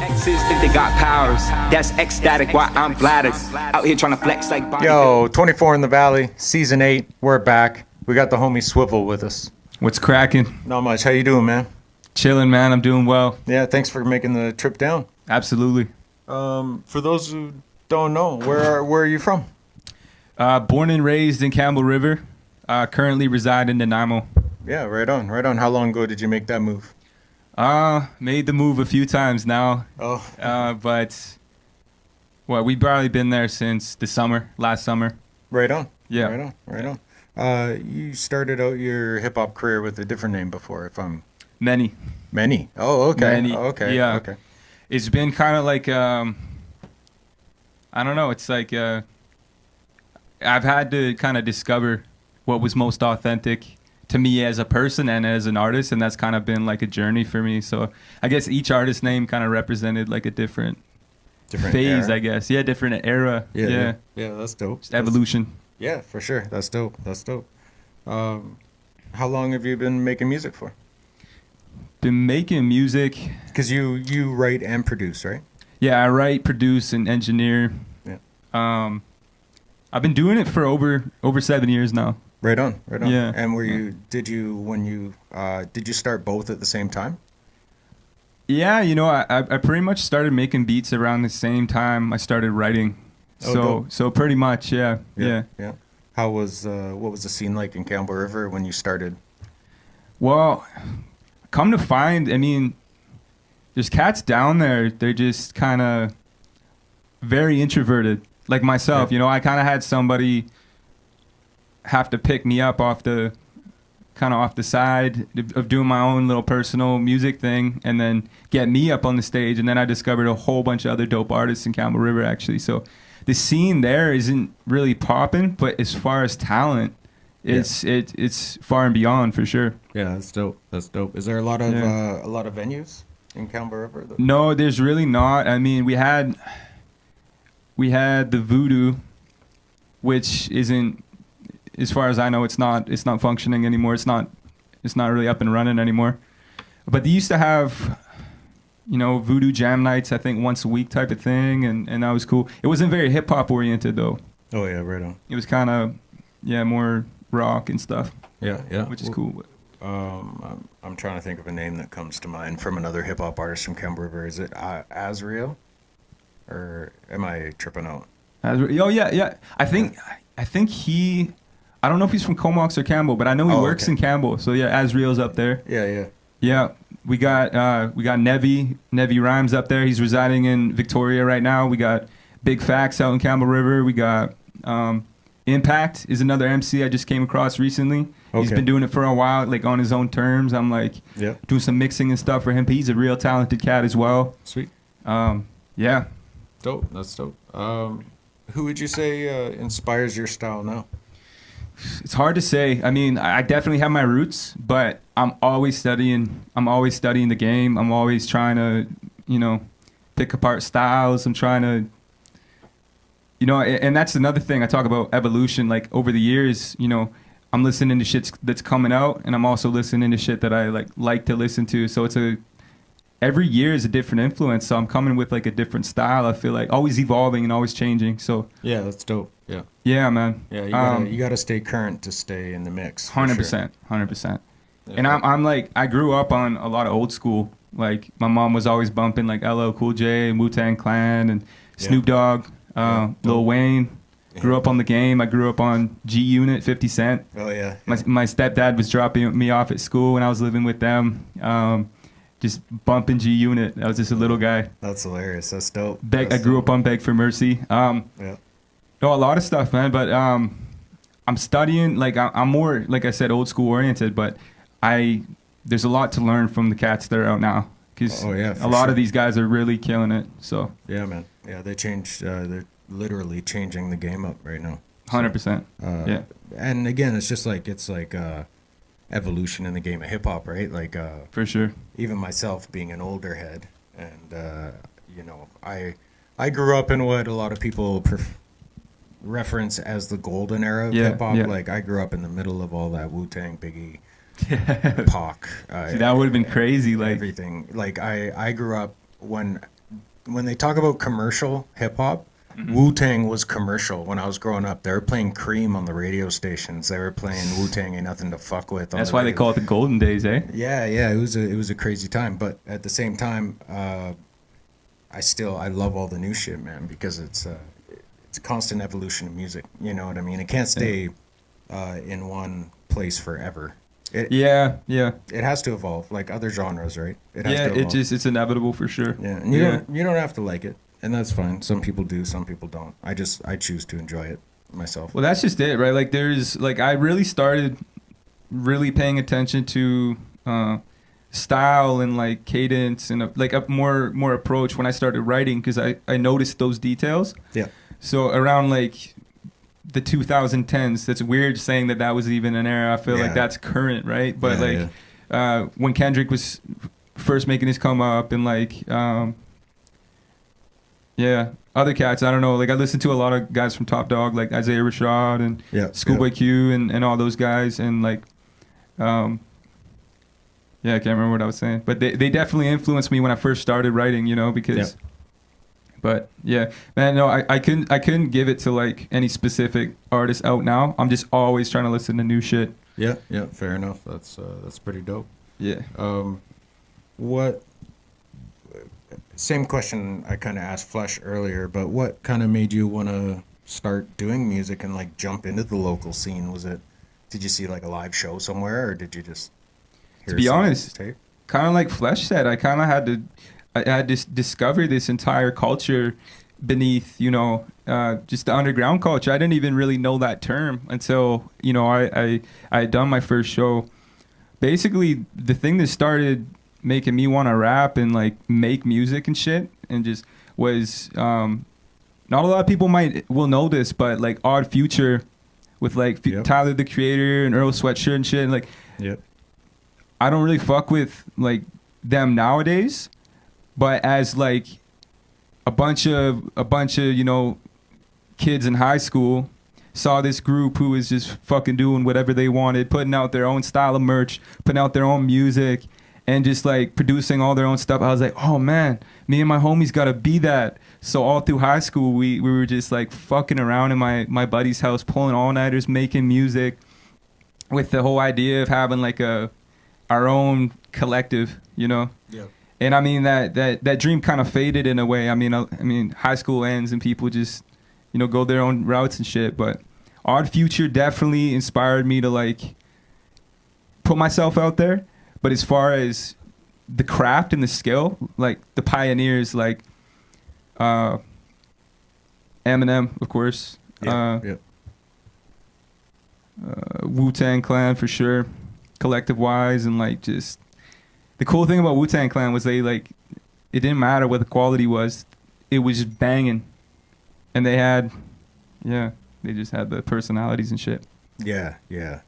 Exes think they got powers. That's ecstatic why I'm flattered. Out here trying to flex like body. Yo, 24 in the Valley, season 8. We're back. We got the homie Swivel with us. What's cracking? Not much. How you doing, man? Chilling, man. I'm doing well. Yeah, thanks for making the trip down. Absolutely. For those who don't know, where are you from? Born and raised in Campbell River. Currently reside in Nanaimo. Yeah, right on, right on. How long ago did you make that move? Made the move a few times now. Oh. But we've probably been there since the summer, last summer. Right on. Yeah. Right on, right on. You started out your hip-hop career with a different name before, if I'm... Many. Oh, okay. Many. Okay. Yeah. Okay. It's been kind of like, I don't know. It's like I've had to kind of discover what was most authentic to me as a person and as an artist, and that's kind of been like a journey for me. So I guess each artist name kind of represented like a different phase, era? I guess. Yeah, different era. Yeah, that's dope. Just evolution. Yeah, for sure. That's dope. How long have you been making music for? Been making music. Because you write and produce, right? Yeah, I write, produce, and engineer. Yeah. I've been doing it for over 7 years now. Right on. Yeah. And did you start both at the same time? Yeah, I pretty much started making beats around the same time I started writing. So pretty much, yeah. What was the scene like in Campbell River when you started? Well, come to find, I mean, there's cats down there. They're just kind of very introverted, like myself. Yeah. I kind of had somebody have to pick me up off the side of doing my own little personal music thing and then get me up on the stage. And then I discovered a whole bunch of other dope artists in Campbell River, actually. So the scene there isn't really popping, but as far as talent, it's far and beyond for sure. Yeah, that's dope. Is there a lot of venues in Campbell River? No, there's really not. I mean, we had the Voodoo, which isn't, as far as I know, it's not functioning anymore. It's not really up and running anymore. But they used to have, Voodoo jam nights, I think once a week type of thing, and that was cool. It wasn't very hip hop oriented though. Oh yeah, right on. It was kind of more rock and stuff. Yeah. Which is cool. I'm trying to think of a name that comes to mind from another hip hop artist from Campbell River. Is it Azriel, or am I tripping out? Oh yeah. I think he. I don't know if he's from Comox or Campbell, but I know he works in Campbell. So yeah, Azriel's up there. Yeah. We got Nevi Rhymes up there. He's residing in Victoria right now. We got Big Facts out in Campbell River. We got Impact is another MC I just came across recently. Okay. He's been doing it for a while, like on his own terms. I'm like doing some mixing and stuff for him. But he's a real talented cat as well. Sweet. Yeah. Dope. That's dope. Who would you say inspires your style now? It's hard to say. I mean, I definitely have my roots, but I'm always studying. I'm always studying the game. I'm always trying to, pick apart styles. I'm trying to, and that's another thing. I talk about evolution. Like over the years, I'm listening to shit that's coming out, and I'm also listening to shit that I like to listen to. So every year is a different influence. So I'm coming with like a different style. I feel like always evolving and always changing. So yeah, that's dope. Yeah. Yeah, man. Yeah, you gotta stay current to stay in the mix. 100%. And I'm like, I grew up on a lot of old school. Like my mom was always bumping like LL Cool J and Wu-Tang Clan and Snoop Dogg, Lil Wayne. Grew up on the game. I grew up on G Unit, 50 Cent. Oh yeah. My stepdad was dropping me off at school when I was living with them. Just bumping G Unit. I was just a little guy. That's hilarious. That's dope. I grew up on Beg for Mercy. No, a lot of stuff, man. But I'm studying. Like I'm more, like I said, old school oriented. But there's a lot to learn from the cats that are out now. Because a lot of these guys are really killing it. So yeah, man. Yeah, they changed. They're literally changing the game up right now. 100%. Yeah. And again, it's like evolution in the game of hip hop, right? Like for sure. Even myself being an older head, and I grew up in what a lot of people reference as the golden era of hip hop. Yeah. Like I grew up in the middle of all that Wu-Tang, Biggie, Pac. See, that would have been crazy. Like everything. Like I grew up when when they talk about commercial hip hop, Wu-Tang was commercial when I was growing up. They were playing Cream on the radio stations. They were playing Wu-Tang Ain't Nothing to Fuck With. That's why they call it the golden days, eh? Yeah, it was a crazy time. But at the same time, I love all the new shit, man, because it's a constant evolution of music. You know what I mean? It can't stay in one place forever. It has to evolve like other genres, right? It has to evolve. It's inevitable for sure. Yeah, and you don't have to like it, and that's fine. Some people do, some people don't. I choose to enjoy it myself. Well, that's just it, right? Like I really started really paying attention to style and like cadence and a more approach when I started writing, because I noticed those details. Yeah. So around like the 2010s, that's weird saying that was even an era. I feel like that's current, right? But when Kendrick was first making his come up, and like other cats, I don't know, like I listened to a lot of guys from Top Dog, like Isaiah Rashad and Schoolboy Q and all those guys, and like I can't remember what I was saying, but they definitely influenced me when I first started writing, because but yeah, man, no, I couldn't give it to like any specific artist out now. I'm just always trying to listen to new shit. Yeah, fair enough. That's pretty dope. Yeah. What? Same question I kind of asked Flesh earlier, but what kind of made you want to start doing music and like jump into the local scene? Did you see like a live show somewhere, or did you just hear to be honest, kind of like Flesh said, I had to discover this entire culture beneath, just the underground culture. I didn't even really know that term until, I had done my first show. Basically, the thing that started making me want to rap and like make music and shit, and just was, not a lot of people will know this, but like Odd Future with like Tyler the Creator and Earl Sweatshirt and shit. And, like, I don't really fuck with like them nowadays. But as like a bunch of kids in high school saw this group who was just fucking doing whatever they wanted, putting out their own style of merch, putting out their own music, and just like producing all their own stuff, I was like, oh man, me and my homies gotta be that. So all through high school, we were just like fucking around in my buddy's house, pulling all-nighters, making music, with the whole idea of having like our own collective, Yeah. And I mean that dream kind of faded in a way. I mean high school ends and people just go their own routes and shit. But Odd Future definitely inspired me to like put myself out there. But as far as the craft and the skill, like the pioneers, like Eminem, of course, Wu-Tang Clan for sure, collective wise, and like just. The cool thing about Wu-Tang Clan was it didn't matter what the quality was. It was just banging. And they just had the personalities and shit. Yeah, no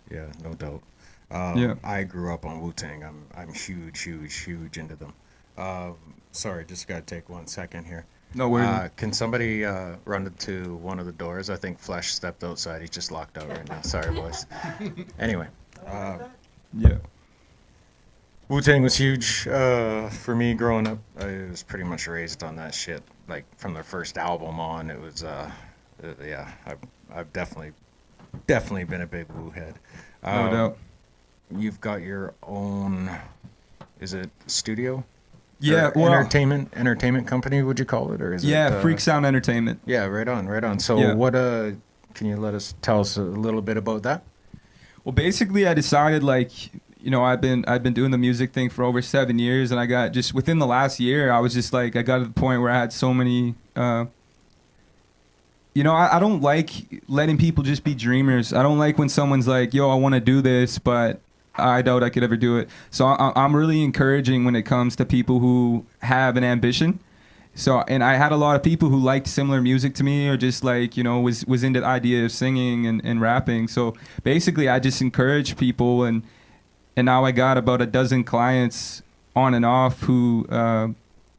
doubt. I grew up on Wu-Tang. I'm huge into them. Sorry, just got to take 1 second here. No worries. Can somebody run to one of the doors? I think Flesh stepped outside. He's just locked out right now. Sorry, boys. Anyway. Wu-Tang was huge for me growing up. I was pretty much raised on that shit. Like from their first album on, it was I've definitely been a big Wu head. No doubt. You've got your own, is it studio? Yeah, or entertainment company, would you call it, or is it? Freak Sound Entertainment. Yeah, right on. So what? Can you tell us a little bit about that? Well, basically, I decided like. I've been doing the music thing for over 7 years, and I got just within the last year, I was just like, I got to the point where I had so many, I don't like letting people just be dreamers. I don't like when someone's like, yo, I want to do this, but I doubt I could ever do it. So I'm really encouraging when it comes to people who have an ambition. So, and I had a lot of people who liked similar music to me, or just like, was into the idea of singing and rapping. So basically I just encourage people, and now I got about a dozen clients on and off who,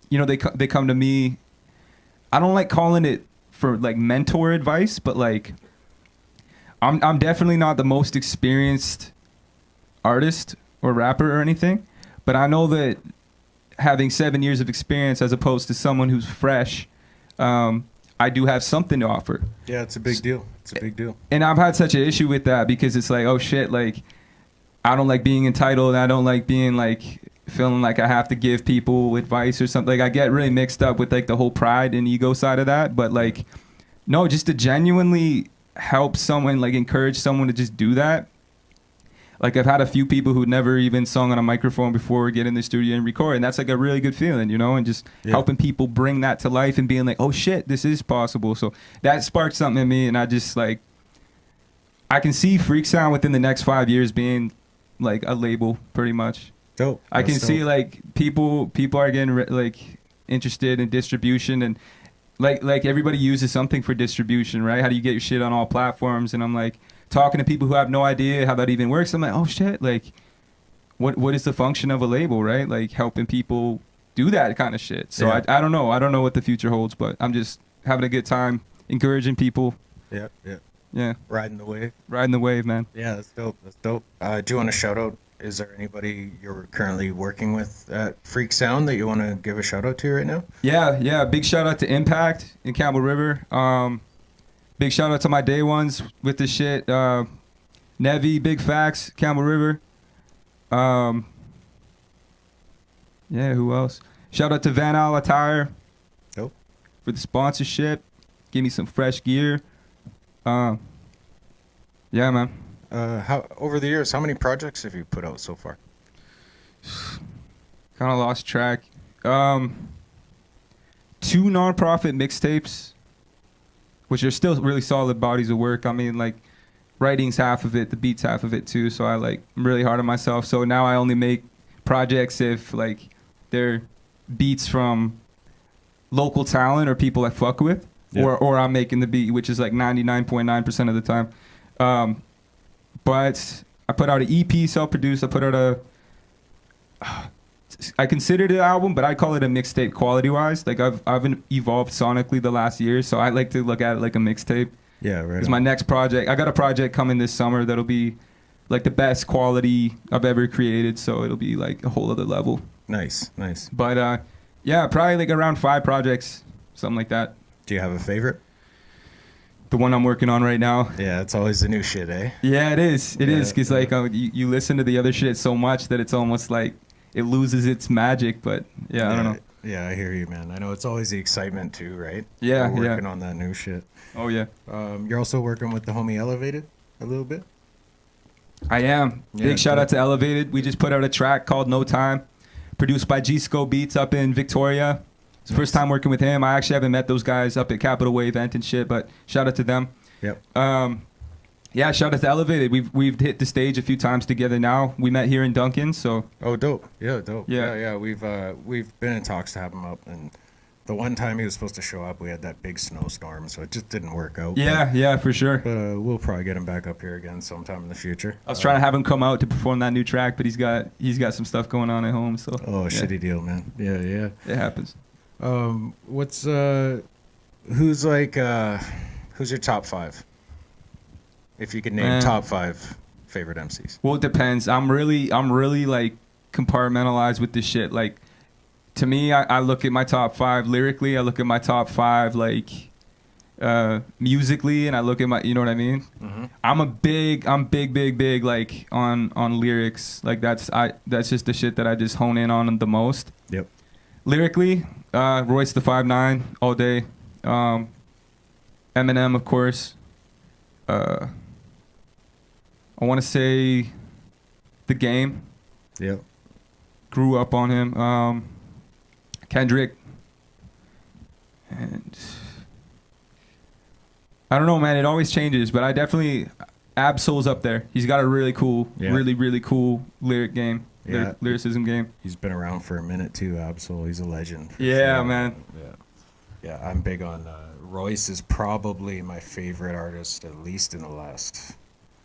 they come to me. I don't like calling it for like mentor advice, but like, I'm definitely not the most experienced artist or rapper or anything, but I know that having 7 years of experience as opposed to someone who's fresh, I do have something to offer. Yeah, it's a big deal. It's a big deal. And I've had such an issue with that because it's like, oh shit, like I don't like being entitled. I don't like being like feeling like I have to give people advice or something. Like I get really mixed up with like the whole pride and ego side of that. But like, no, just to genuinely help someone, like encourage someone to just do that. Like I've had a few people who never even sung on a microphone before get in the studio and record, and that's like a really good feeling, you know, and just helping people bring that to life and being like, oh shit, this is possible. So that sparked something in me, and I just like, I can see Freak Sound within the next 5 years being like a label, pretty much. Dope. I can see like people are getting like interested in distribution, and like everybody uses something for distribution, right? How do you get your shit on all platforms? And I'm like talking to people who have no idea how that even works. I'm like, oh shit, like what is the function of a label, right? Like helping people do that kind of shit. So I don't know what the future holds, but I'm just having a good time encouraging people. Yeah. Riding the wave, man. Yeah, that's dope. Do you want to shout out? Is there anybody you're currently working with at Freak Sound that you want to give a shout out to right now? Yeah. Big shout out to Impact in Campbell River. Big shout out to my day ones with this shit. Nevi, Big Facts, Campbell River. Yeah, who else? Shout out to Van Al Attire. Dope. For the sponsorship. Give me some fresh gear. Yeah, man. How over the years, how many projects have you put out so far? Kind of lost track. 2 nonprofit mixtapes, which are still really solid bodies of work. I mean, like, writing's half of it, the beats half of it too. So I'm really hard on myself. So now I only make projects if like they're beats from local talent or people I fuck with, or I'm making the beat, which is like 99.9% of the time. But I put out an EP, self-produced. I put out I considered it an album, but I call it a mixtape quality-wise. Like I've evolved sonically the last year, so I like to look at it like a mixtape. Yeah, right. It's my next project. I got a project coming this summer that'll be like the best quality I've ever created, so it'll be like a whole other level. Nice. But yeah, probably like around 5 projects, something like that. Do you have a favorite? The one I'm working on right now. Yeah, it's always the new shit, eh? Yeah, it is. It is, because like you listen to the other shit so much that it's almost like it loses its magic. But yeah, I don't know. Yeah, I hear you, man. I know it's always the excitement too, right? Yeah, We're working on that new shit. Oh yeah. You're also working with the homie Elevated a little bit. I am. Big shout out to Elevated. We just put out a track called No Time, produced by G-Sco Beats up in Victoria. It's the first time working with him. I actually haven't met those guys up at Capital Way event and shit, but shout out to them. Yep. Yeah, shout out to Elevated. We've hit the stage a few times together now. We met here in Duncan, so. Oh, dope. Yeah, dope. Yeah. We've been in talks to have him up, and the one time he was supposed to show up, we had that big snowstorm, so it just didn't work out. Yeah, for sure. But we'll probably get him back up here again sometime in the future. I was trying to have him come out to perform that new track, but he's got some stuff going on at home, so. Oh, shitty deal, man. Yeah. It happens. Who's your top 5? If you could name top 5 favorite MCs. Well, it depends. I'm really like compartmentalized with this shit. Like, to me, I look at my top 5 lyrically. I look at my top 5 like musically, and I look at my, you know what I mean? Mm-hmm. I'm big like on lyrics. Like that's just the shit that I just hone in on the most. Yep. Lyrically, Royce the 5'9" all day. Eminem, of course. I want to say The Game. Yep. Grew up on him. Kendrick. And I don't know, man. It always changes, but I definitely Absol's up there. He's got a really cool, really cool lyric game. Lyricism game. He's been around for a minute too, Absol. He's a legend. Yeah, man. Yeah, I'm big on Royce is probably my favorite artist, at least in the last,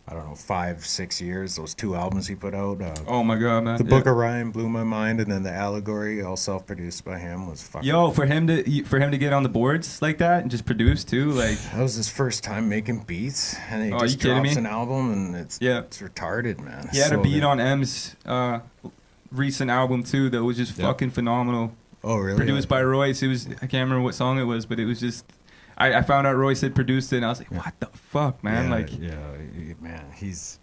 5-6 years. Those 2 albums he put out. Oh my god, man! The Book of Rhyme blew my mind, and then the Allegory, all self-produced by him, was fucking. Yo, for him to get on the boards like that and just produce too, like that was his first time making beats, and he just drops an album, and it's retarded, man. He had a beat on M's recent album too that was just Yep. fucking phenomenal. Oh, really? Produced by Royce. It was, I can't remember what song it was, but it was just, I found out Royce had produced it, and I was like, what the fuck, man? Man, he's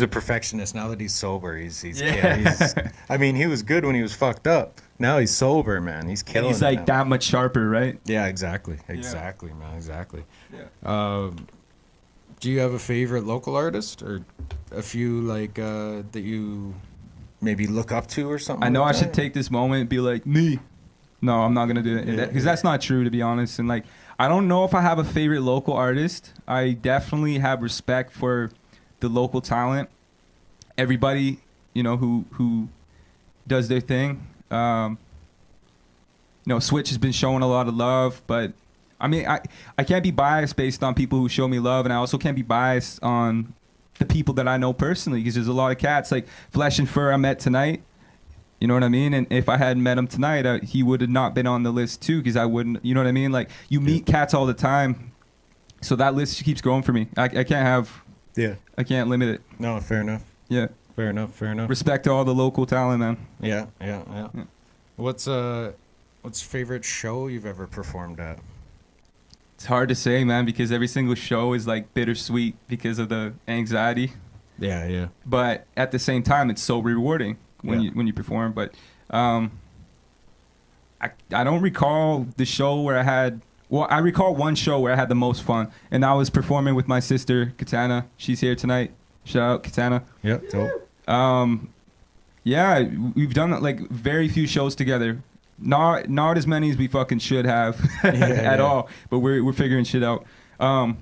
a perfectionist. Now that he's sober, he's Yeah. I mean, he was good when he was fucked up. Now he's sober, man. He's killing he's it like now. that much sharper, right? Yeah, exactly, man, exactly. Yeah. Do you have a favorite local artist, or a few like that you maybe look up to or something? I know like I that? should take this moment and be like, me. No, I'm not gonna do it because that's not true, to be honest. And like, I don't know if I have a favorite local artist. I definitely have respect for the local talent. Everybody, who does their thing. Switch has been showing a lot of love, but I mean, I can't be biased based on people who show me love, and I also can't be biased on the people that I know personally, because there's a lot of cats like Flesh and Fur I met tonight. You know what I mean? And if I hadn't met him tonight, he would have not been on the list too, because I wouldn't. You know what I mean? Like, you meet cats all the time, so that list keeps growing for me. I can't have. Yeah. I can't limit it. No, fair enough. Yeah. Fair enough. Respect to all the local talent, man. Yeah. What's your favorite show you've ever performed at? It's hard to say, man, because every single show is like bittersweet because of the anxiety. Yeah. But at the same time, it's so rewarding when you perform. But I don't recall the show where I had. Well, I recall one show where I had the most fun, and I was performing with my sister Katana. She's here tonight. Shout out Katana. Yep. Dope. Yeah, we've done like very few shows together. Not as many as we fucking should have at all. But we're figuring shit out. Yeah,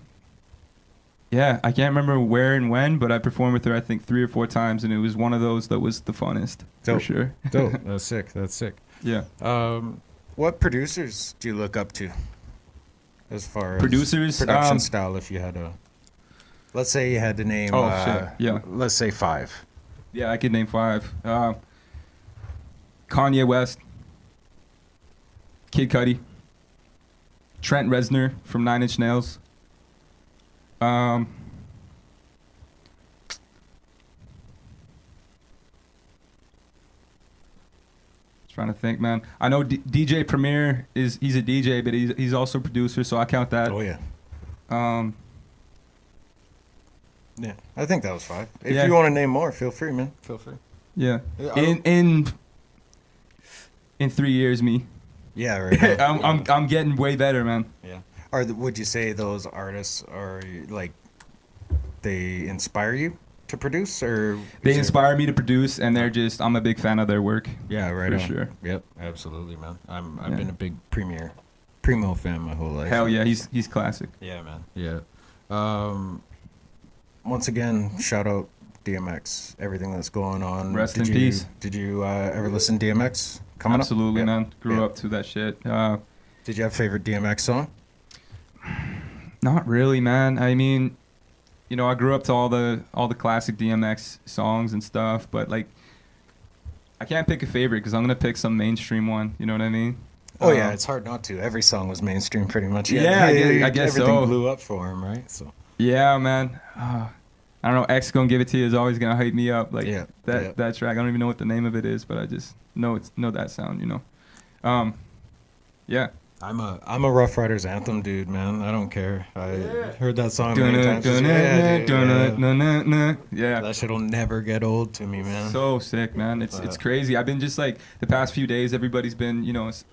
I can't remember where and when, but I performed with her I think 3 or 4 times, and it was one of those that was the funnest for sure. Dope. That's sick. Yeah. What producers do you look up to? As far as Producers, production style, if you had a, let's say you had to name, shit. Yeah. let's say 5. Yeah, I could name 5. Kanye West, Kid Cudi, Trent Reznor from 9 Inch Nails. Trying to think, man. I know DJ Premier he's a DJ, but he's also a producer, so I count that. Oh yeah. Yeah, I think that was 5. If you want to name more, feel free, man. Feel free. Yeah. In 3 years, me. Yeah, right. I'm getting way better, man. Yeah. Would you say those artists are like they inspire you to produce, or they inspire me to produce, and I'm a big fan of their work. Yeah, right. For on. sure. Yep, absolutely, man. I've been a big Primo fan my whole life. Hell yeah, he's classic. Yeah, man. Yeah. Once again, shout out DMX. Everything that's going on. Rest in peace. Did you ever listen to DMX? Absolutely, up? man. Grew up to that shit. Did you have a favorite DMX song? Not really, man. I mean, I grew up to all the classic DMX songs and stuff, but like, I can't pick a favorite because I'm gonna pick some mainstream one. You know what I mean? Oh yeah, it's hard not to. Every song was mainstream, pretty much. Yeah, I guess everything so. blew up for him, right? So. Yeah, man. I don't know. X Gonna Give It To You is always gonna hype me up. Like that track. I don't even know what the name of it is, but I just know that sound. Yeah. I'm a Rough Riders anthem dude, man. I don't care. I heard that song many times. Yeah. That shit'll never get old to me, man. So sick, man. It's crazy. I've been just like the past few days, everybody's been,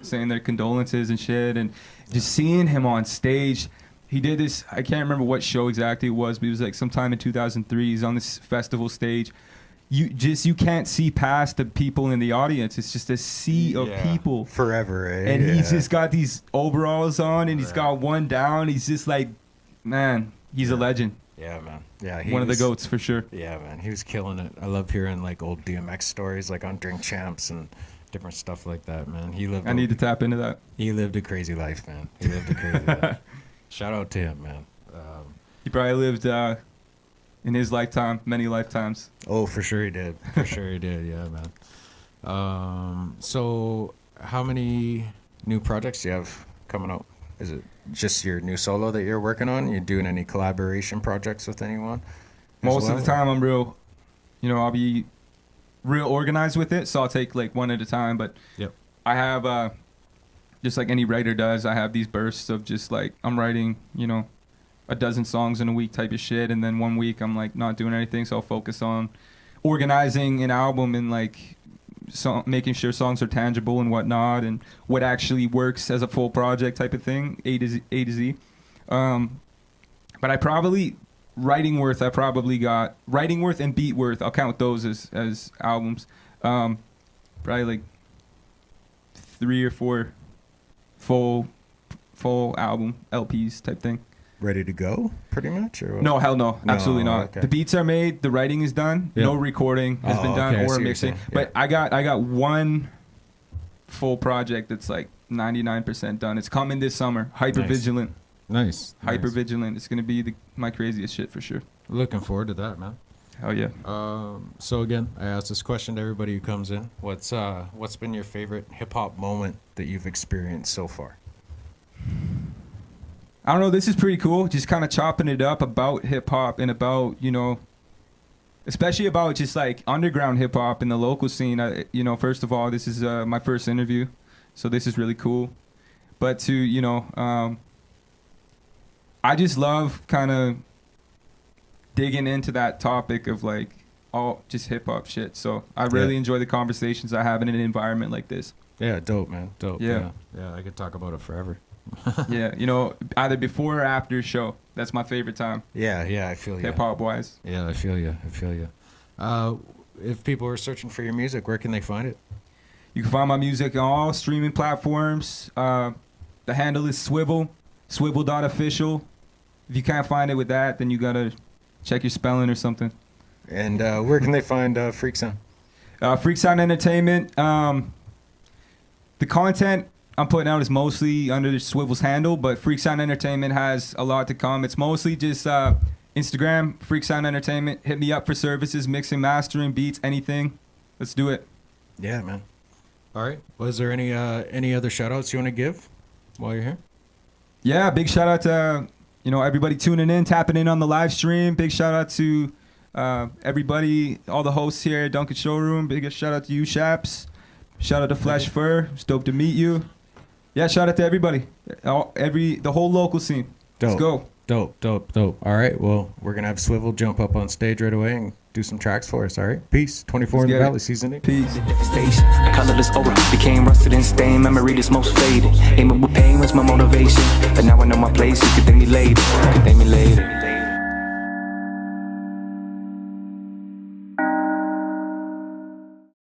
saying their condolences and shit, and just seeing him on stage. He did this, I can't remember what show exactly it was, but it was like sometime in 2003. He's on this festival stage. You can't see past the people in the audience. It's just a sea of people. Forever, eh? And he's just got these overalls on, and he's got one down. He's just like, man, he's a legend. Yeah, man. Yeah, one of the GOATs for sure. Yeah, man. He was killing it. I love hearing like old DMX stories, like on Drink Champs and different stuff like that, man. I need to tap into that. He lived a crazy life, man. He lived a crazy life. Shout out to him, man. He probably lived in his lifetime, many lifetimes. Oh, for sure he did. For sure he did. Yeah, man. So how many new projects do you have coming out? Is it just your new solo that you're working on? You doing any collaboration projects with anyone? Most of the time, I'm real. I'll be real organized with it, so I'll take like one at a time. But Yep. I have just like any writer does, I have these bursts of just like I'm writing, a dozen songs in a week type of shit, and then one week I'm like not doing anything, so I'll focus on organizing an album and like making sure songs are tangible and whatnot, and what actually works as a full project type of thing, A to Z. But I probably Writing Worth and Beat Worth. I'll count those as albums. Probably like 3 or 4 full album LPs type thing. Ready to go, pretty much? Or what? No, hell no, absolutely not. Okay. The beats are made, the writing is done, Yeah. no recording has been done okay, I see or what you're mixing. saying. But I got one full project that's like 99% done. It's coming this summer. Hypervigilant. Nice. Hypervigilant. It's gonna be my craziest shit for sure. Looking forward to that, man. Hell yeah. So again, I ask this question to everybody who comes in. What's been your favorite hip hop moment that you've experienced so far? I don't know. This is pretty cool. Just kind of chopping it up about hip hop and about, especially about just like underground hip hop in the local scene. First of all, this is my first interview, so this is really cool. But I just love kind of digging into that topic of like all just hip hop shit. So I really enjoy the conversations I have in an environment like this. Yeah, dope, man. Dope. Yeah. Yeah, I could talk about it forever. Yeah, either before or after show. That's my favorite time. Yeah, I feel you. Hip hop wise. Yeah, I feel you. If people are searching for your music, where can they find it? You can find my music on all streaming platforms. The handle is Swivel, swivel.official. If you can't find it with that, then you gotta check your spelling or something. And where can they find Freak Sound? Freak Sound Entertainment. The content I'm putting out is mostly under the Swivel's handle, but Freak Sound Entertainment has a lot to come. It's mostly just Instagram, Freak Sound Entertainment. Hit me up for services, mixing, mastering, beats, anything. Let's do it. Yeah, man. All right. Was there any other shout outs you want to give while you're here? Yeah, big shout out to everybody tuning in, tapping in on the live stream. Big shout out to everybody, all the hosts here at Duncan Showroom. Big shout out to you, Shaps. Shout out to Flesh Fur. It's dope to meet you. Yeah, shout out to everybody, the whole local scene. Dope. Let's go. Dope. All right. Well, we're gonna have Swivel jump up on stage right away and do some tracks for us. All right. Peace. 24 in the Valley, Season 8. Peace. Station, the colorless aura became rusted and stained. Memory that's most faded. Aiming with pain was my motivation, but now I know my place. You can thank me later.